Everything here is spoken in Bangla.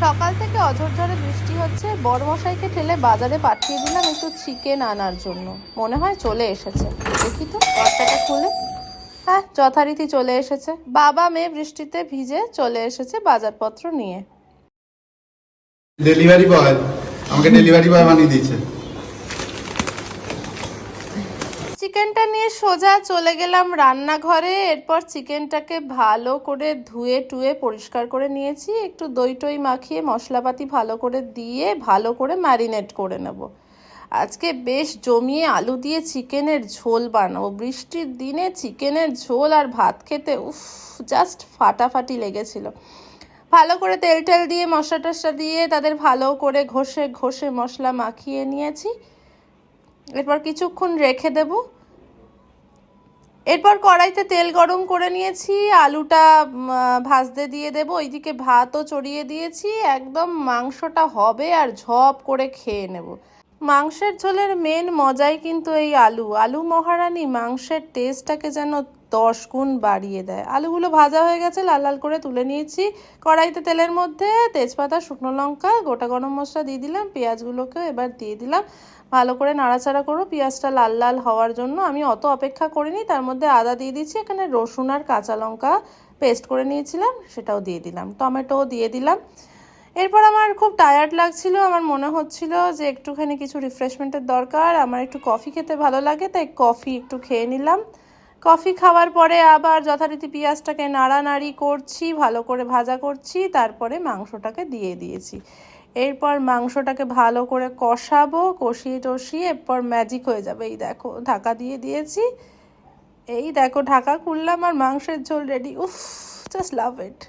সকাল থেকে অঝরঝরে বৃষ্টি হচ্ছে। বড়মশাইকে ঠেলে বাজারে পাঠিয়ে দিলাম একটু চিকেন আনার জন্য। মনে হয় চলে এসেছে, দেখি তো দরজাটা খুলে। হ্যাঁ, যথারীতি চলে এসেছে। বাবা মেয়ে বৃষ্টিতে ভিজে চলে এসেছে বাজারপত্র নিয়ে। ডেলিভারি বয় আমাকে ডেলিভারি বয় বানিয়ে দিয়েছে। চিকেনটা নিয়ে সোজা চলে গেলাম রান্নাঘরে। এরপর চিকেনটাকে ভালো করে ধুয়ে টুয়ে পরিষ্কার করে নিয়েছি। একটু দই টই মাখিয়ে মশলাপাতি ভালো করে দিয়ে ভালো করে ম্যারিনেট করে নেব। আজকে বেশ জমিয়ে আলু দিয়ে চিকেনের ঝোল বানাবো। বৃষ্টির দিনে চিকেনের ঝোল আর ভাত খেতে উফ, জাস্ট ফাটাফাটি লেগেছিল। ভালো করে তেল টেল দিয়ে মশলা টশলা দিয়ে তাদের ভালো করে ঘষে ঘষে মশলা মাখিয়ে নিয়েছি। এরপর কিছুক্ষণ রেখে দেব। এরপর কড়াইতে তেল গরম করে নিয়েছি, আলুটা ভাজতে দিয়ে দেবো। ওইদিকে ভাতও চড়িয়ে দিয়েছি। একদম মাংসটা হবে আর ঝপ করে খেয়ে নেব। মাংসের ঝোলের মেন মজাই কিন্তু এই আলু মহারানী মাংসের টেস্টটাকে যেন 10 গুণ বাড়িয়ে দেয়। আলুগুলো ভাজা হয়ে গেছে, লাল লাল করে তুলে নিয়েছি। কড়াইতে তেলের মধ্যে তেজপাতা, শুকনো লঙ্কা, গোটা গরম মশলা দিয়ে দিলাম। পেঁয়াজগুলোকেও এবার দিয়ে দিলাম। ভালো করে নাড়াচাড়া করো পেঁয়াজটা লাল লাল হওয়ার জন্য। আমি অত অপেক্ষা করিনি। তার মধ্যে আদা দিয়ে দিচ্ছি। এখানে রসুন আর কাঁচা লঙ্কা পেস্ট করে নিয়েছিলাম, সেটাও দিয়ে দিলাম। টমেটোও দিয়ে দিলাম। এরপর আমার খুব টায়ার্ড লাগছিল। আমার মনে হচ্ছিল যে একটুখানি কিছু রিফ্রেশমেন্টের দরকার। আমার একটু কফি খেতে ভালো লাগে, তাই কফি একটু খেয়ে নিলাম। কফি খাওয়ার পরে আবার যথারীতি পেঁয়াজটাকে নাড়ানাড়ি করছি, ভালো করে ভাজা করছি। তারপরে মাংসটাকে দিয়ে দিয়েছি। এরপর মাংসটাকে ভালো করে কষাবো, কষিয়ে টষিয়ে এরপর ম্যাজিক হয়ে যাবে। এই দেখো ঢাকা দিয়ে দিয়েছি। এই দেখো ঢাকা খুললাম আর মাংসের ঝোল রেডি। উফ, জাস্ট লাভ ইট।